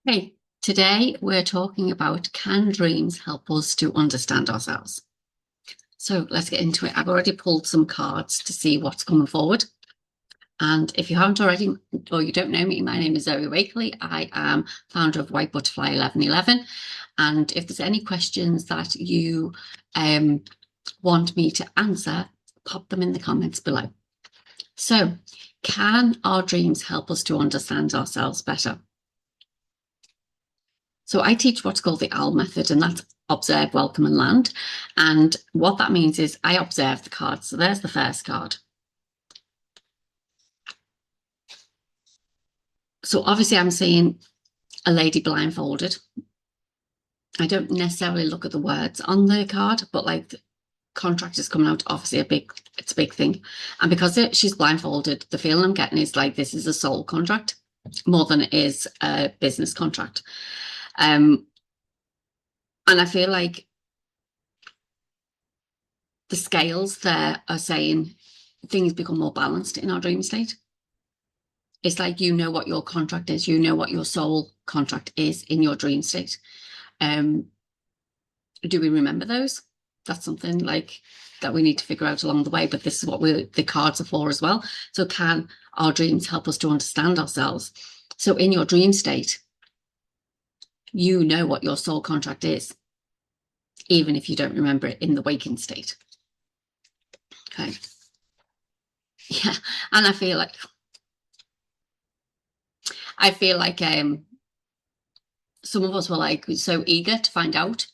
Hey, today we're talking about, can dreams help us to understand ourselves? So let's get into it. I've already pulled some cards to see what's coming forward. And if you haven't already, or you don't know me, my name is Zoe Wakely. I am founder of White Butterfly 1111. And if there's any questions that you want me to answer, pop them in the comments below. So, can our dreams help us to understand ourselves better? So I teach what's called the OWL method, and that's observe, welcome, and land. And what that means is I observe the cards. So there's the first card. So obviously I'm seeing a lady blindfolded. I don't necessarily look at the words on the card, but like the contract is coming out, obviously it's a big thing. And because she's blindfolded, the feeling I'm getting is like this is a soul contract more than it is a business contract. And I feel like the scales there are saying things become more balanced in our dream state. It's like you know what your contract is, you know what your soul contract is in your dream state. Um, do we remember those? That's something like that we need to figure out along the way, but this is what the cards are for as well. So can our dreams help us to understand ourselves? So in your dream state, you know what your soul contract is, even if you don't remember it in the waking state. Okay. Yeah. And I feel like some of us were like so eager to find out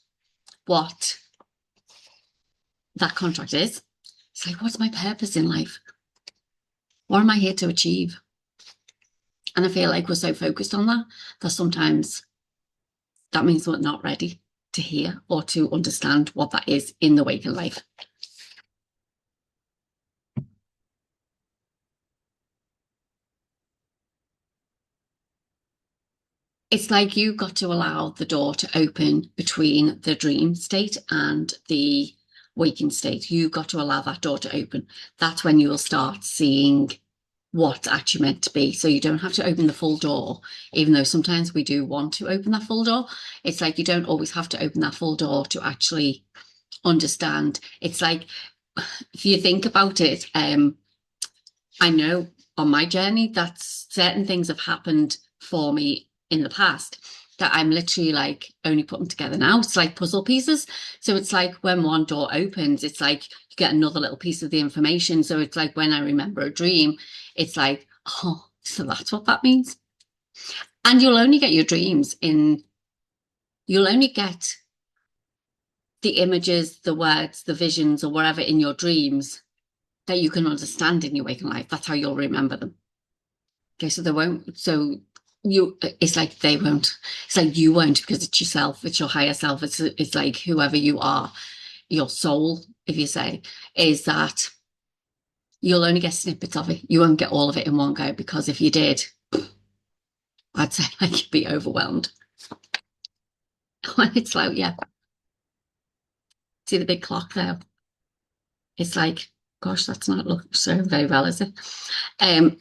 what that contract is. It's like, what's my purpose in life? What am I here to achieve? And I feel like we're so focused on that sometimes that means we're not ready to hear or to understand what that is in the waking life. It's like you've got to allow the door to open between the dream state and the waking state. You've got to allow that door to open. That's when you will start seeing what's actually meant to be. So you don't have to open the full door, even though sometimes we do want to open that full door. It's like you don't always have to open that full door to actually understand. It's like, if you think about it, I know on my journey that certain things have happened for me in the past that I'm literally like only putting together now. It's like puzzle pieces. So it's like when one door opens, it's like you get another little piece of the information. So it's like when I remember a dream, it's like, oh, so that's what that means. And you'll only get your dreams you'll only get the images, the words, the visions, or whatever in your dreams that you can understand in your waking life. That's how you'll remember them. Okay, so they won't. So it's like they won't. It's like you won't because it's yourself. It's your higher self. It's like whoever you are, your soul, if you say, is that you'll only get snippets of it. You won't get all of it in one go because if you did, I'd say like you'd be overwhelmed. When it's like, yeah, see the big clock there. It's like, gosh, that's not looking so very well, is it? Um,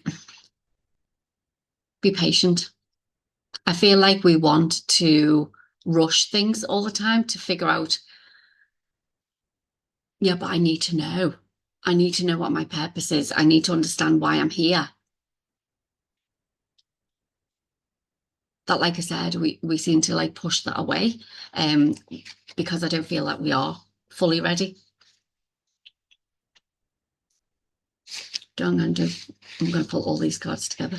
be patient. I feel like we want to rush things all the time to figure out, yeah, but I need to know. I need to know what my purpose is. I need to understand why I'm here. That, like I said, we seem to like push that away because I don't feel like we are fully ready. I'm going to pull all these cards together.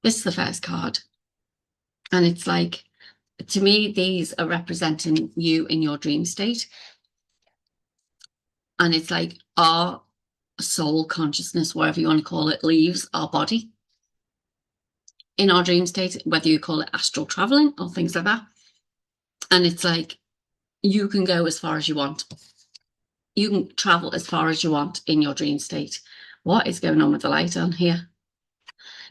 This is the first card. And it's like, to me, these are representing you in your dream state. And it's like our soul consciousness, whatever you want to call it, leaves our body in our dream state, whether you call it astral traveling or things like that. And it's like you can go as far as you want. You can travel as far as you want in your dream state. What is going on with the light on here?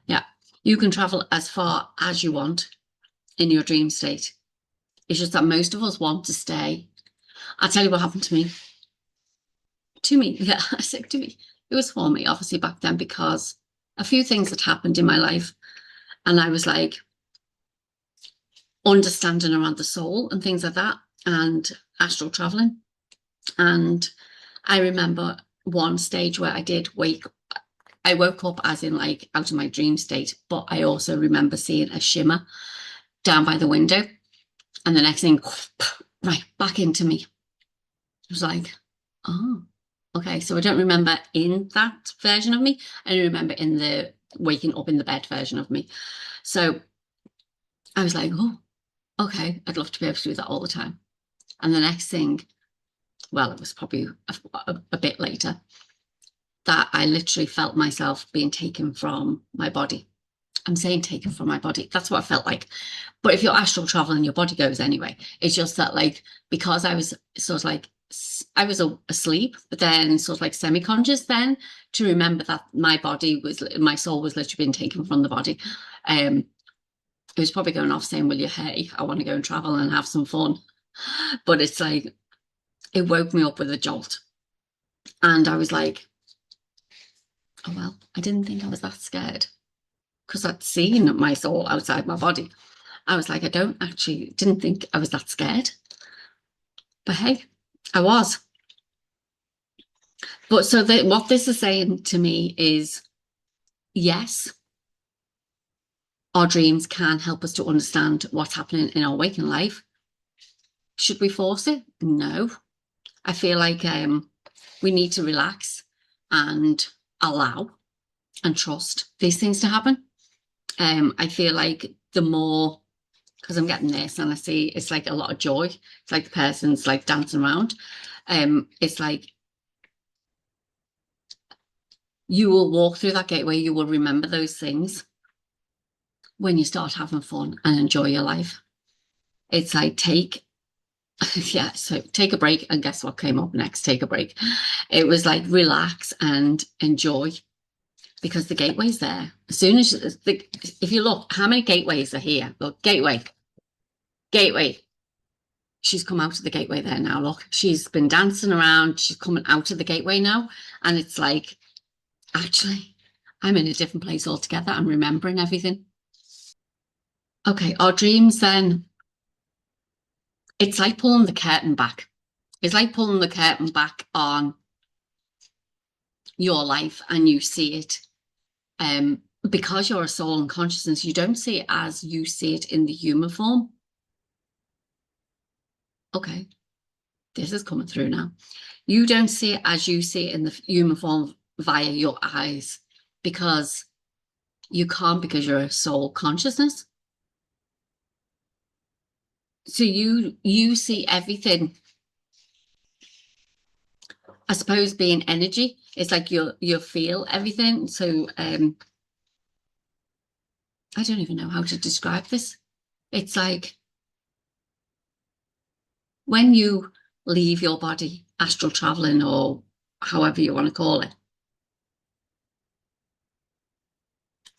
Yeah, you can travel as far as you want in your dream state. It's just that most of us want to stay. I'll tell you what happened to me. Yeah, I said to me. It was for me, obviously, back then, because a few things had happened in my life. And I was like understanding around the soul and things like that, and astral traveling. And I remember one stage where I woke up as in like out of my dream state, but I also remember seeing a shimmer down by the window. And the next thing, right back into me. It was like, oh, okay. So I don't remember in that version of me. I remember in the waking up in the bed version of me. So I was like, oh, okay. I'd love to be able to do that all the time. And the next thing, well, it was probably a bit later, that I literally felt myself being taken from my body. I'm saying taken from my body. That's what I felt like. But if you're astral traveling, your body goes anyway. It's just that, like, because I was sort of like, I was asleep, but then sort of like semi-conscious then to remember that my soul was literally being taken from the body. It was probably going off saying, well, hey, I want to go and travel and have some fun. But it's like, it woke me up with a jolt. And I was like, oh, well, I didn't think I was that scared because I'd seen my soul outside my body. I was like, didn't think I was that scared. But hey, I was. But so what this is saying to me is, yes, our dreams can help us to understand what's happening in our waking life. Should we force it? No. I feel like we need to relax and allow and trust these things to happen. I feel like the more, because I'm getting this and I see it's like a lot of joy. It's like the person's like dancing around. It's like you will walk through that gateway, you will remember those things when you start having fun and enjoy your life. It's like so take a break, and guess what came up next? Take a break. It was like relax and enjoy, because the gateway's there. As soon as if you look, how many gateways are here? Look, gateway. She's come out of the gateway there now. Look, she's been dancing around. She's coming out of the gateway now. And it's like, actually, I'm in a different place altogether. I'm remembering everything. Okay, our dreams then, it's like pulling the curtain back. It's like pulling the curtain back on your life, and you see it. Because you're a soul and consciousness, you don't see it as you see it in the human form. Okay, this is coming through now. You don't see it as you see it in the human form via your eyes, because you can't, because you're a soul consciousness. So you see everything, I suppose, being energy. It's like you feel everything. So I don't even know how to describe this. It's like when you leave your body, astral traveling, or however you want to call it,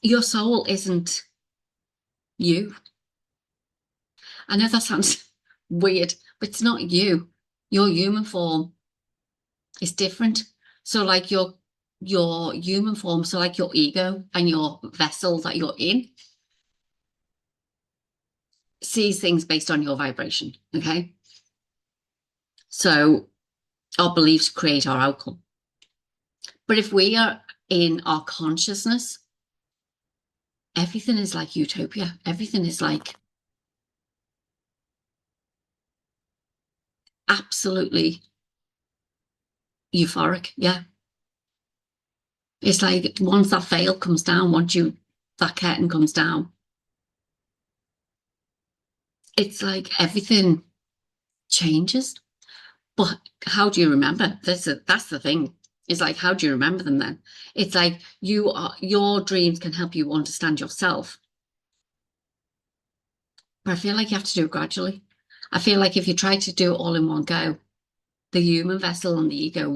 your soul isn't you. I know that sounds weird, but it's not you. Your human form is different. So like your human form, so like your ego and your vessel that you're in, sees things based on your vibration. Okay. So our beliefs create our outcome. But if we are in our consciousness, everything is like utopia. Everything is like absolutely euphoric. Yeah. It's like once that veil comes down, that curtain comes down, it's like everything changes. But how do you remember? That's the thing. It's like, how do you remember them then? It's like your dreams can help you understand yourself. But I feel like you have to do it gradually. I feel like if you try to do it all in one go, the human vessel and the ego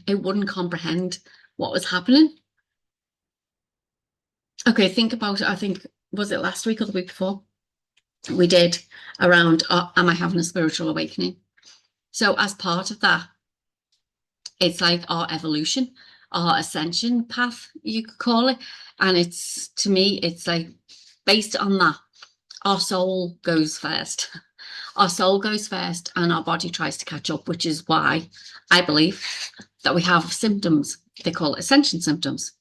it wouldn't comprehend what was happening. Okay, think about it. I think, was it last week or the week before? We did around, am I having a spiritual awakening? So as part of that, It's like our evolution, our ascension path, you could call it. And it's, to me, it's like based on that, our soul goes first. Our soul goes first and our body tries to catch up, which is why I believe that we have symptoms. They call it ascension symptoms.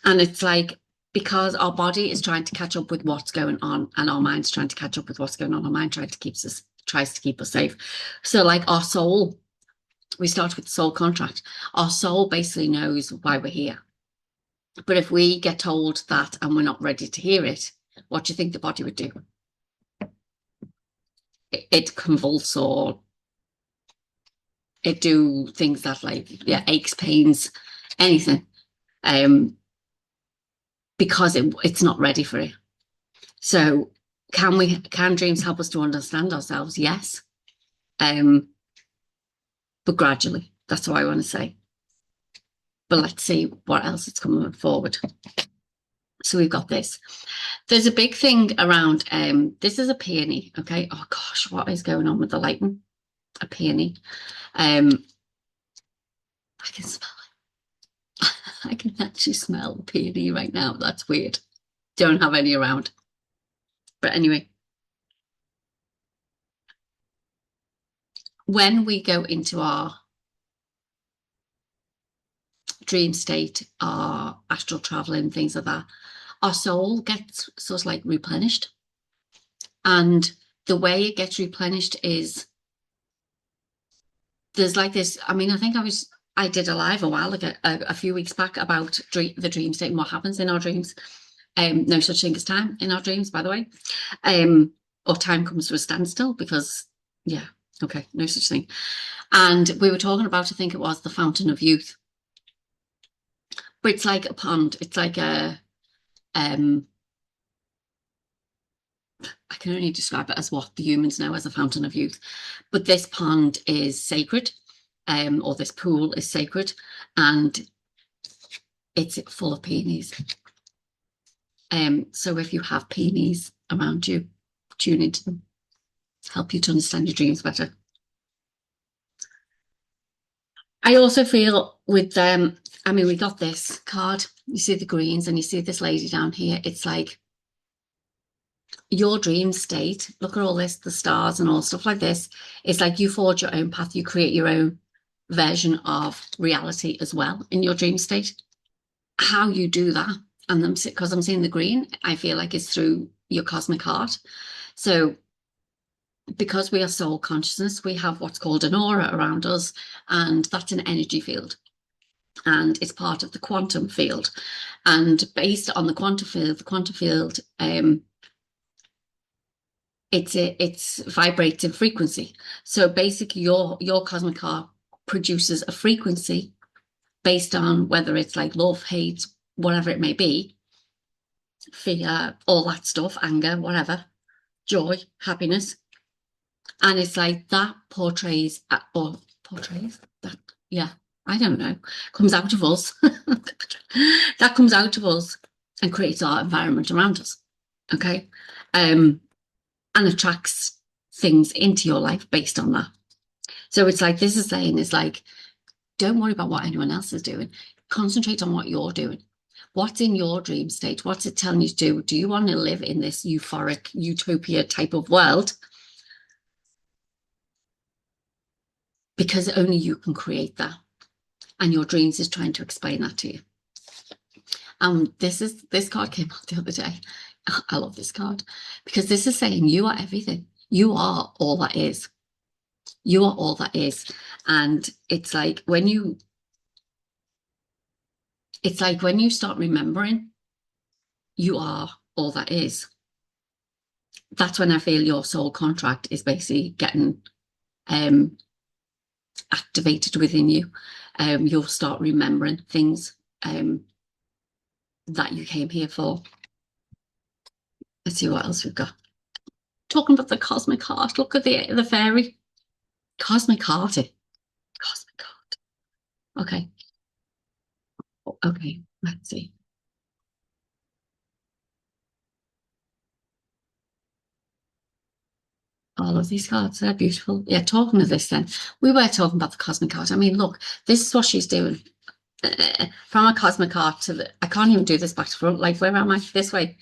And it's like, because our body is trying to catch up with what's going on and our mind's trying to catch up with what's going on. Our mind tries to keep us safe. So like our soul, we start with the soul contract. Our soul basically knows why we're here. But if we get told that and we're not ready to hear it, what do you think the body would do? It convulse, or it do things that, like, yeah, aches, pains, anything, because it's not ready for it. So can dreams help us to understand ourselves? Yes. But gradually, that's what I want to say. But let's see what else is coming forward. So we've got this. There's a big thing around, this is a peony, okay? Oh gosh, what is going on with the lighting? A peony. I can smell it. I can actually smell the peony right now. That's weird. Don't have any around. But anyway, when we go into our dream state, our astral traveling, things like that, our soul gets sort of like replenished. And the way it gets replenished is, there's like this, I mean, I think I did a live a while ago, a few weeks back, about the dream state and what happens in our dreams. No such thing as time in our dreams, by the way. Or time comes to a standstill, because, yeah, okay, no such thing. And we were talking about, I think it was the fountain of youth. But it's like a pond. It's like a, I can only describe it as what the humans know as a fountain of youth. But this pond is sacred, or this pool is sacred, and it's full of peonies. So if you have peonies around you, tune into them. Help you to understand your dreams better. I also feel with them, I mean, we got this card. You see the greens and you see this lady down here. It's like your dream state. Look at all this, the stars and all stuff like this. It's like you forge your own path. You create your own version of reality as well in your dream state. How you do that, and because I'm seeing the green, I feel like it's through your cosmic heart. So because we are soul consciousness, we have what's called an aura around us, and that's an energy field, and it's part of the quantum field. And based on the quantum field, it's vibrating frequency. So basically, your cosmic heart produces a frequency based on whether it's like love, hate, whatever it may be, fear, all that stuff, anger, whatever, joy, happiness. And it's like that portrays that, yeah, I don't know, comes out of us. That comes out of us and creates our environment around us. Okay. And attracts things into your life based on that. So it's like, this is saying, is like, don't worry about what anyone else is doing. Concentrate on what you're doing. What's in your dream state? What's it telling you to do? Do you want to live in this euphoric utopia type of world? Because only you can create that. And your dreams is trying to explain that to you. This card came out the other day. I love this card, because this is saying you are everything. You are all that is. You are all that is. And it's like when you start remembering you are all that is, that's when I feel your soul contract is basically getting activated within you. You'll start remembering things that you came here for. Let's see what else we've got. Talking about the cosmic heart. Look at the fairy. Cosmic heart. Cosmic heart. Okay. Okay, let's see. All of these cards, they're beautiful. Yeah, talking of this then, we were talking about the cosmic card. I mean, look, this is what she's doing. From a cosmic card to the, I can't even do this back to front. Like, where am I? This way.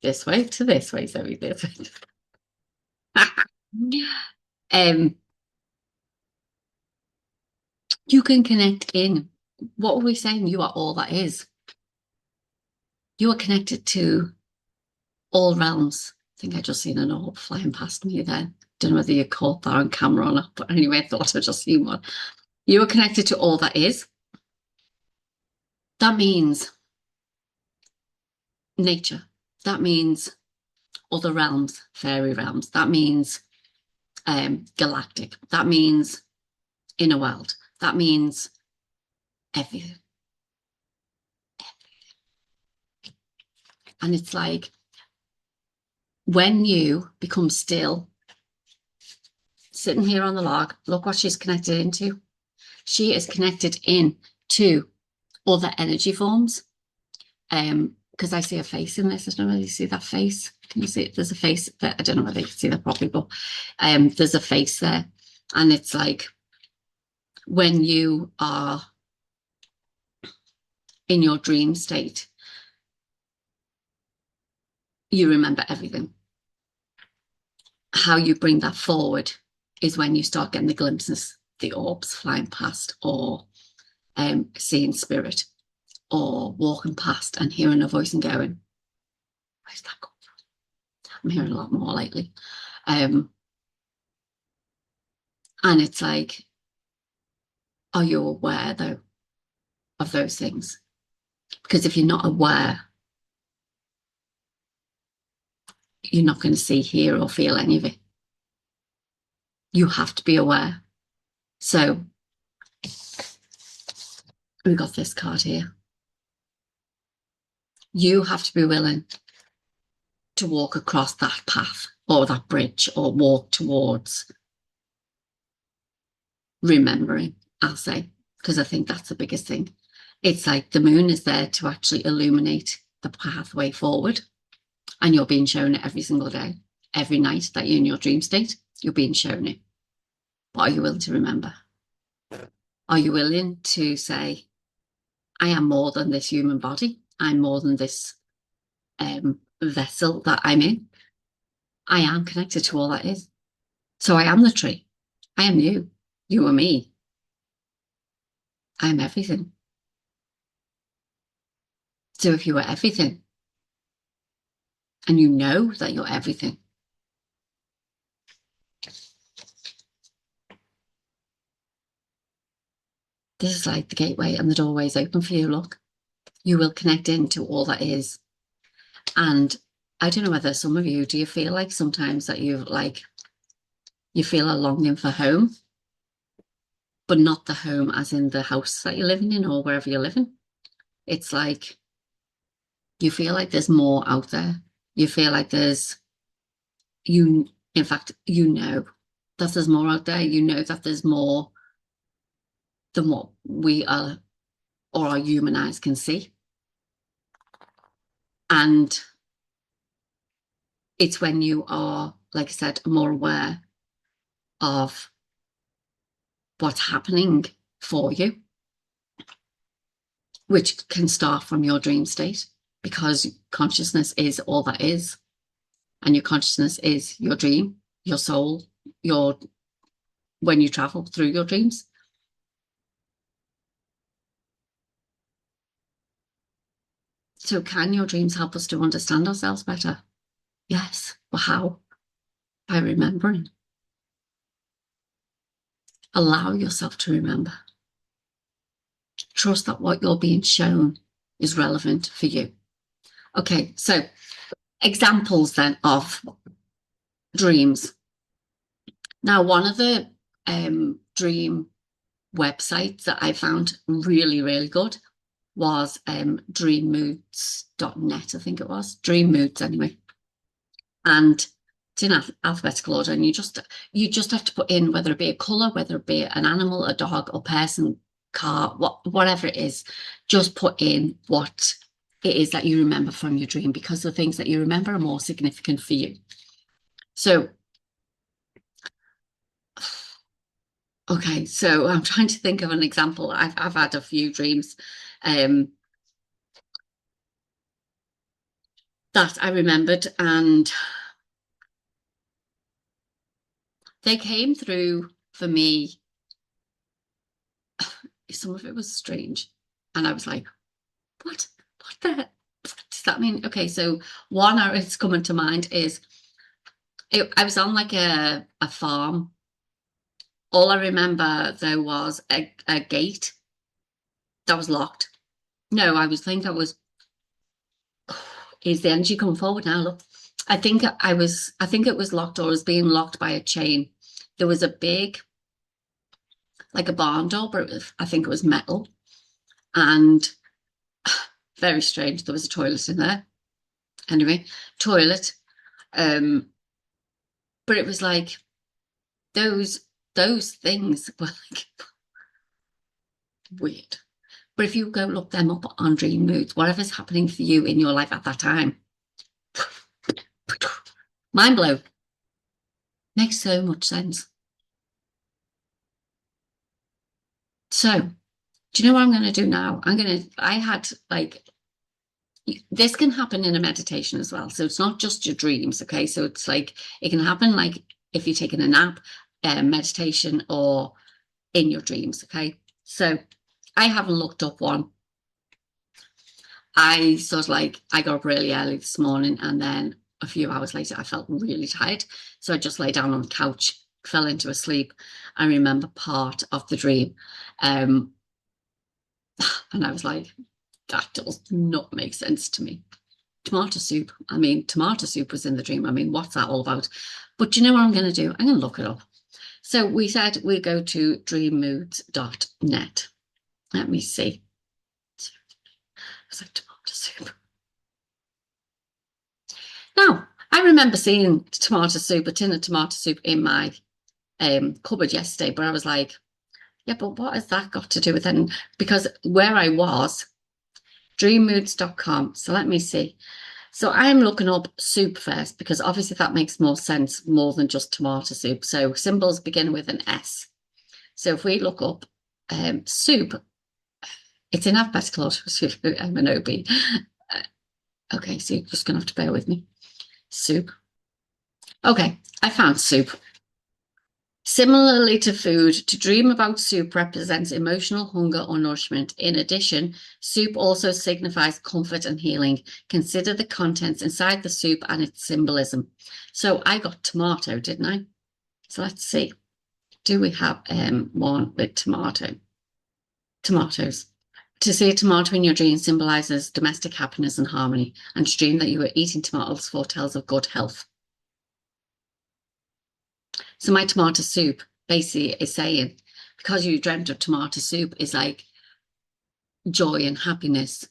This way to this way. So this way. um, you can connect in. What were we saying? You are all that is. You are connected to all realms. I think I just seen an orb flying past me then. Don't know whether you caught that on camera or not, but anyway, I thought I just seen one. You are connected to all that is. That means nature. That means other realms, fairy realms. That means galactic. That means inner world. That means everything. And it's like when you become still, sitting here on the log, look what she's connected into. She is connected in to other energy forms. Because I see a face in this. I don't know whether you see that face. Can you see it? There's a face, but I don't know whether you can see that properly, but there's a face there. And it's like when you are in your dream state, you remember everything. How you bring that forward is when you start getting the glimpses, the orbs flying past, or seeing spirit, or walking past and hearing a voice and going, where's that come from? I'm hearing a lot more lately. And it's like, are you aware though of those things? Because if you're not aware, you're not going to see, hear, or feel any of it. You have to be aware. So we got this card here. You have to be willing to walk across that path or that bridge, or walk towards remembering, I'll say, because I think that's the biggest thing. It's like the moon is there to actually illuminate the pathway forward, and you're being shown it every single day, every night that you're in your dream state, you're being shown it. But are you willing to remember? Are you willing to say, I am more than this human body. I'm more than this vessel that I'm in. I am connected to all that is. So I am the tree. I am you. You are me. I am everything. So if you are everything, and you know that you're everything, this is like the gateway, and the doorway is open for you. Look, you will connect into all that is. And I don't know whether some of you, do you feel like sometimes that you feel a longing for home, but not the home as in the house that you're living in or wherever you're living? It's like you feel like there's more out there. You feel like in fact, you know that there's more out there. You know that there's more than what we are, or our human eyes can see. And it's when you are, like I said, more aware of what's happening for you, which can start from your dream state, because consciousness is all that is. And your consciousness is your dream, your soul, when you travel through your dreams. So can your dreams help us to understand ourselves better? Yes. But how? By remembering. Allow yourself to remember. Trust that what you're being shown is relevant for you. Okay, so examples then of dreams. Now, one of the dream websites that I found really, really good was dreammoods.net, I think it was. Dream Moods, anyway. And it's in alphabetical order, and you just have to put in whether it be a colour, whether it be an animal, a dog, or person, car, whatever it is. Just put in what it is that you remember from your dream, because the things that you remember are more significant for you. So, okay, so I'm trying to think of an example. I've had a few dreams um, that I remembered, and they came through for me. Some of it was strange, and I was like, "What? What does that mean?" Okay, so one that's coming to mind is I was on like a farm. All I remember there was a gate that was locked. No, I was think I was is the energy coming forward now? Look, I think it was locked or was being locked by a chain. There was a big, like a barn door, but I think it was metal and very strange. There was a toilet in there. Anyway, toilet. Um, but it was like those those things were like weird. But if you go look them up on Dream Moods, whatever's happening for you in your life at that time, mind blow. Makes so much sense. So, do you know what I'm going to do now? I had like, this can happen in a meditation as well. So it's not just your dreams. Okay. So it's like, it can happen like if you're taking a nap, meditation, or in your dreams. Okay. So I haven't looked up one. I sort of like, I got up really early this morning and then a few hours later, I felt really tired. So I just lay down on the couch, fell into a sleep. I remember part of the dream. Um, and I was like, that does not make sense to me. Tomato soup. I mean, tomato soup was in the dream. I mean, what's that all about? But you know what I'm going to do? I'm going to look it up. So we said we go to dreammoods.net. Let me see. It's like tomato soup. Now, I remember seeing tomato soup, a tin of tomato soup in my cupboard yesterday, but I was like, yeah, but what has that got to do with it? Because where I was, dreammoods.com. So let me see. So I'm looking up soup first because obviously that makes more sense more than just tomato soup. So symbols begin with an S. So if we look up soup, it's in alphabetical order. I'm an OB. Okay, so you're just going to have to bear with me. Soup. Okay, I found soup. Similarly to food, to dream about soup represents emotional hunger or nourishment. In addition, soup also signifies comfort and healing. Consider the contents inside the soup and its symbolism. So I got tomato, didn't I? So let's see. Do we have one with tomato? Tomatoes. To see a tomato in your dream symbolizes domestic happiness and harmony, and to dream that you were eating tomatoes foretells of good health. So my tomato soup basically is saying, because you dreamt of tomato soup, is like joy and happiness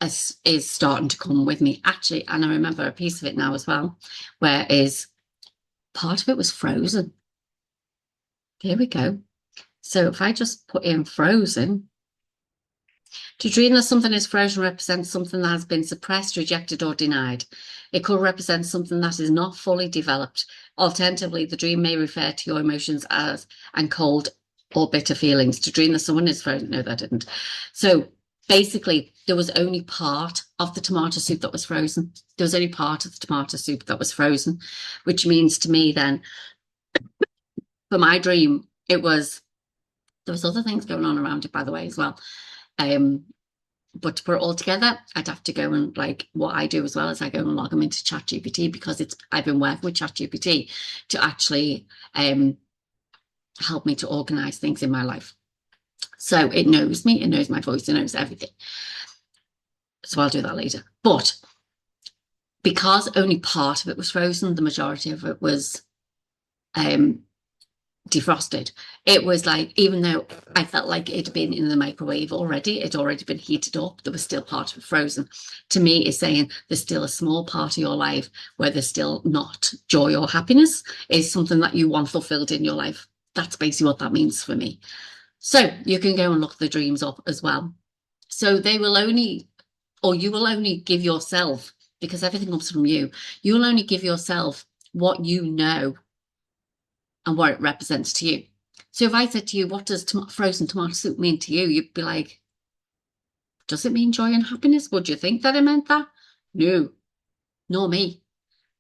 is starting to come with me. Actually, and I remember a piece of it now as well, where is part of it was frozen. Here we go. So if I just put in frozen, to dream that something is frozen represents something that has been suppressed, rejected, or denied. It could represent something that is not fully developed. Alternatively, the dream may refer to your emotions as and cold or bitter feelings. To dream that someone is frozen. No, that didn't. So basically, there was only part of the tomato soup that was frozen. There was only part of the tomato soup that was frozen, which means to me then, for my dream, there was other things going on around it, by the way, as well. But to put it all together, I'd have to go and like what I do as well as I go and log them into ChatGPT because I've been working with ChatGPT to actually help me to organize things in my life. So it knows me, it knows my voice, it knows everything. So I'll do that later. But because only part of it was frozen, the majority of it was defrosted. It was like, even though I felt like it had been in the microwave already, it'd already been heated up, there was still part of it frozen. To me, it's saying there's still a small part of your life where there's still not joy or happiness, is something that you want fulfilled in your life. That's basically what that means for me. So you can go and look the dreams up as well. So they will only, or you will only give yourself, because everything comes from you, you will only give yourself what you know and what it represents to you. So if I said to you, what does frozen tomato soup mean to you? You'd be like, does it mean joy and happiness? Would you think that it meant that? No, nor me.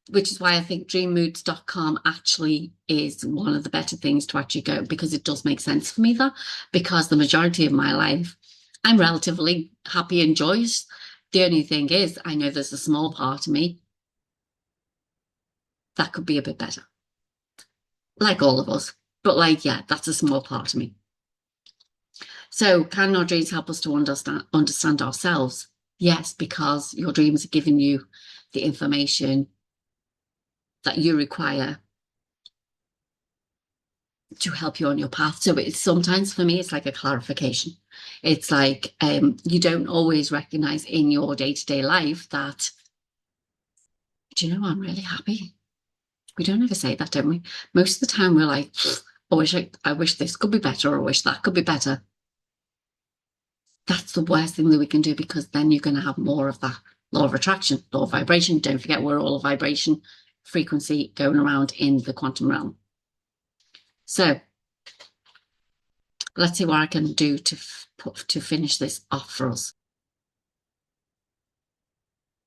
Which is why I think dreammoods.com actually is one of the better things to actually go, because it does make sense for me that, because the majority of my life, I'm relatively happy and joyous. The only thing is, I know there's a small part of me that could be a bit better, like all of us. But like, yeah, that's a small part of me. So can our dreams help us to understand ourselves? Yes, because your dreams are giving you the information that you require to help you on your path. So it's sometimes for me, it's like a clarification. It's like you don't always recognize in your day-to-day life that, do you know, I'm really happy. We don't ever say that, don't we? Most of the time we're like, I wish this could be better, or I wish that could be better. That's the worst thing that we can do, because then you're going to have more of that law of attraction, law of vibration. Don't forget, we're all a vibration frequency going around in the quantum realm. So let's see what I can do to finish this off for us.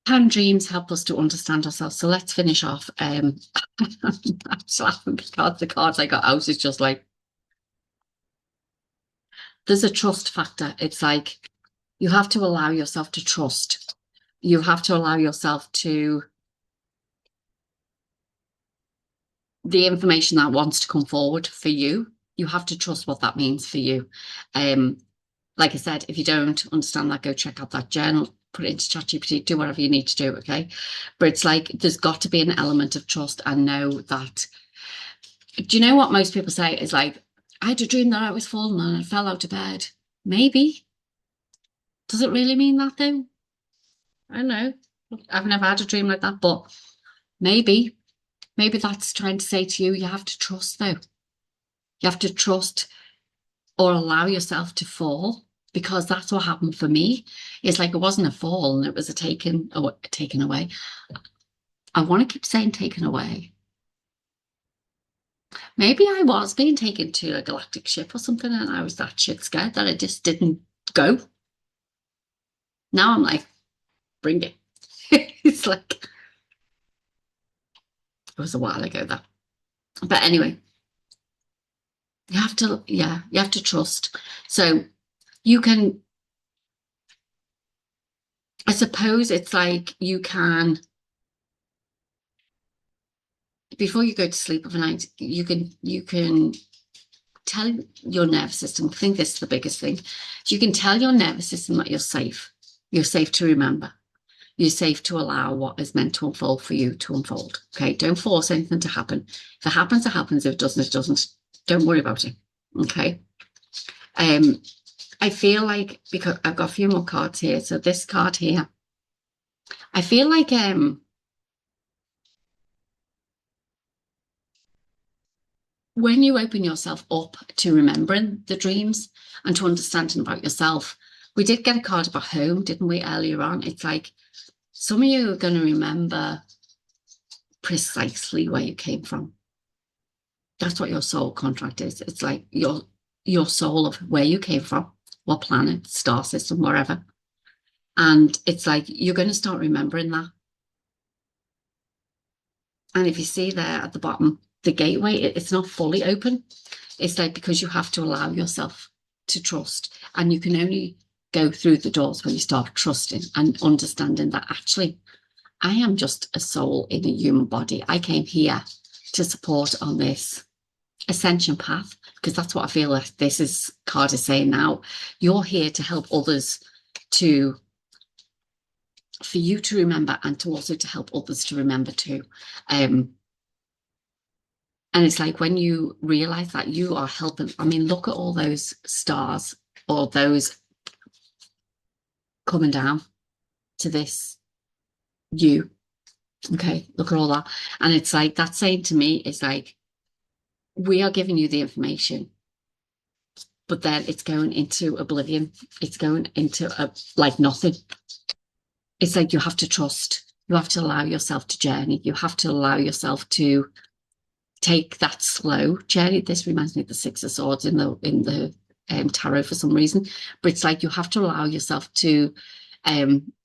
Can dreams help us to understand ourselves? So let's finish off. I'm just laughing because the cards I got out is just like, there's a trust factor. It's like you have to allow yourself to trust. You have to allow yourself to the information that wants to come forward for you. You have to trust what that means for you. Like I said, if you don't understand that, go check out that journal, put it into ChatGPT, do whatever you need to do, okay? But it's like there's got to be an element of trust and know that. Do you know what most people say is like, I had a dream that I was falling and I fell out of bed. Maybe. Does it really mean that though? I don't know. I've never had a dream like that, but maybe. Maybe that's trying to say to you, you have to trust though. You have to trust or allow yourself to fall, because that's what happened for me. It's like it wasn't a fall and it was a taken away. I want to keep saying taken away. Maybe I was being taken to a galactic ship or something and I was that shit scared that I just didn't go. Now I'm like, bring it. It's like, it was a while ago that. But anyway, you have to trust. So you can, I suppose it's like you can, before you go to sleep overnight, you can tell your nervous system, I think this is the biggest thing. You can tell your nervous system that you're safe. You're safe to remember. You're safe to allow what is meant to unfold for you to unfold. Okay. Don't force anything to happen. If it happens, it happens. If it doesn't, it doesn't. Don't worry about it. Okay. I feel like, because I've got a few more cards here. So this card here, I feel like when you open yourself up to remembering the dreams and to understanding about yourself, we did get a card about home, didn't we, earlier on? It's like some of you are going to remember precisely where you came from. That's what your soul contract is. It's like your soul of where you came from, what planet, star system, wherever. And it's like you're going to start remembering that. And if you see there at the bottom, the gateway, it's not fully open. It's like because you have to allow yourself to trust. And you can only go through the doors when you start trusting and understanding that actually I am just a soul in a human body. I came here to support on this ascension path, because that's what I feel like this is card is saying now. You're here to help others, for you to remember, and to also to help others to remember too. And it's like when you realize that you are helping, I mean, look at all those stars or those coming down to this you. Okay, look at all that. And it's like that's saying to me, it's like we are giving you the information, but then it's going into oblivion. It's going into like nothing. It's like you have to trust. You have to allow yourself to journey. You have to allow yourself to take that slow journey. This reminds me of the Six of Swords in the tarot for some reason, but it's like you have to allow yourself to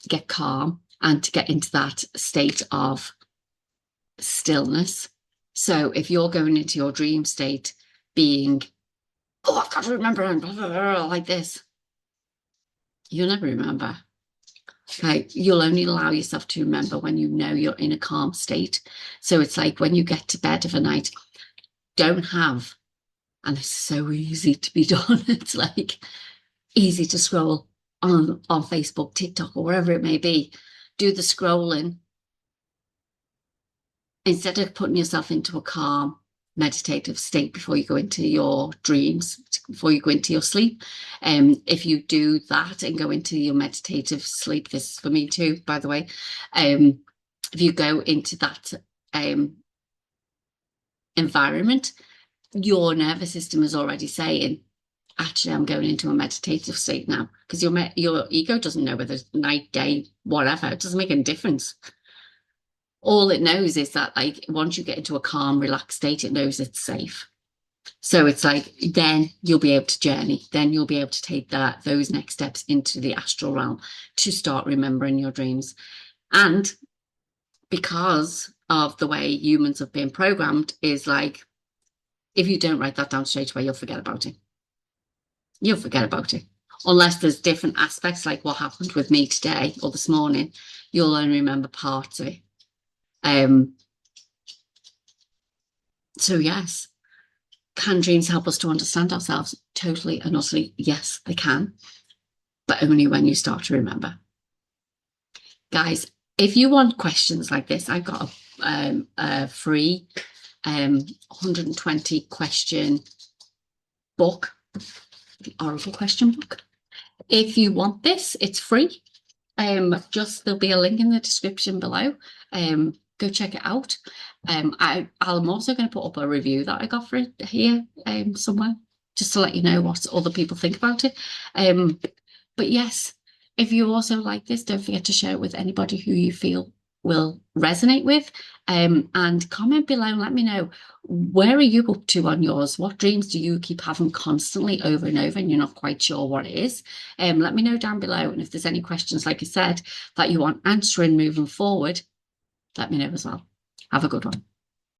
get calm and to get into that state of stillness. So if you're going into your dream state being, oh, I've got to remember, and blah, blah, blah, like this, you'll never remember. Okay, you'll only allow yourself to remember when you know you're in a calm state. So it's like when you get to bed of a night, don't have, and it's so easy to be done. It's like easy to scroll on Facebook, TikTok, or wherever it may be. Do the scrolling instead of putting yourself into a calm, meditative state before you go into your dreams, before you go into your sleep. If you do that and go into your meditative sleep, this is for me too, by the way. If you go into that environment, your nervous system is already saying, actually, I'm going into a meditative state now, because your ego doesn't know whether it's night, day, whatever. It doesn't make any difference. All it knows is that, like, once you get into a calm, relaxed state, it knows it's safe. So it's like, then you'll be able to journey. Then you'll be able to take those next steps into the astral realm to start remembering your dreams. And because of the way humans have been programmed, is like, if you don't write that down straight away, you'll forget about it. You'll forget about it. Unless there's different aspects, like what happened with me today or this morning, you'll only remember parts of it. So yes, can dreams help us to understand ourselves? Totally and utterly, yes, they can, but only when you start to remember. Guys, if you want questions like this, I've got a free 120 question book, the Oracle question book. If you want this, it's free. There'll be a link in the description below. Go check it out. I'm also going to put up a review that I got for it here somewhere, just to let you know what other people think about it. But yes, if you also like this, don't forget to share it with anybody who you feel will resonate with, and comment below and let me know, where are you up to on yours? What dreams do you keep having constantly over and over and you're not quite sure what it is? Let me know down below, and if there's any questions, like I said, that you want answering moving forward, let me know as well. Have a good one.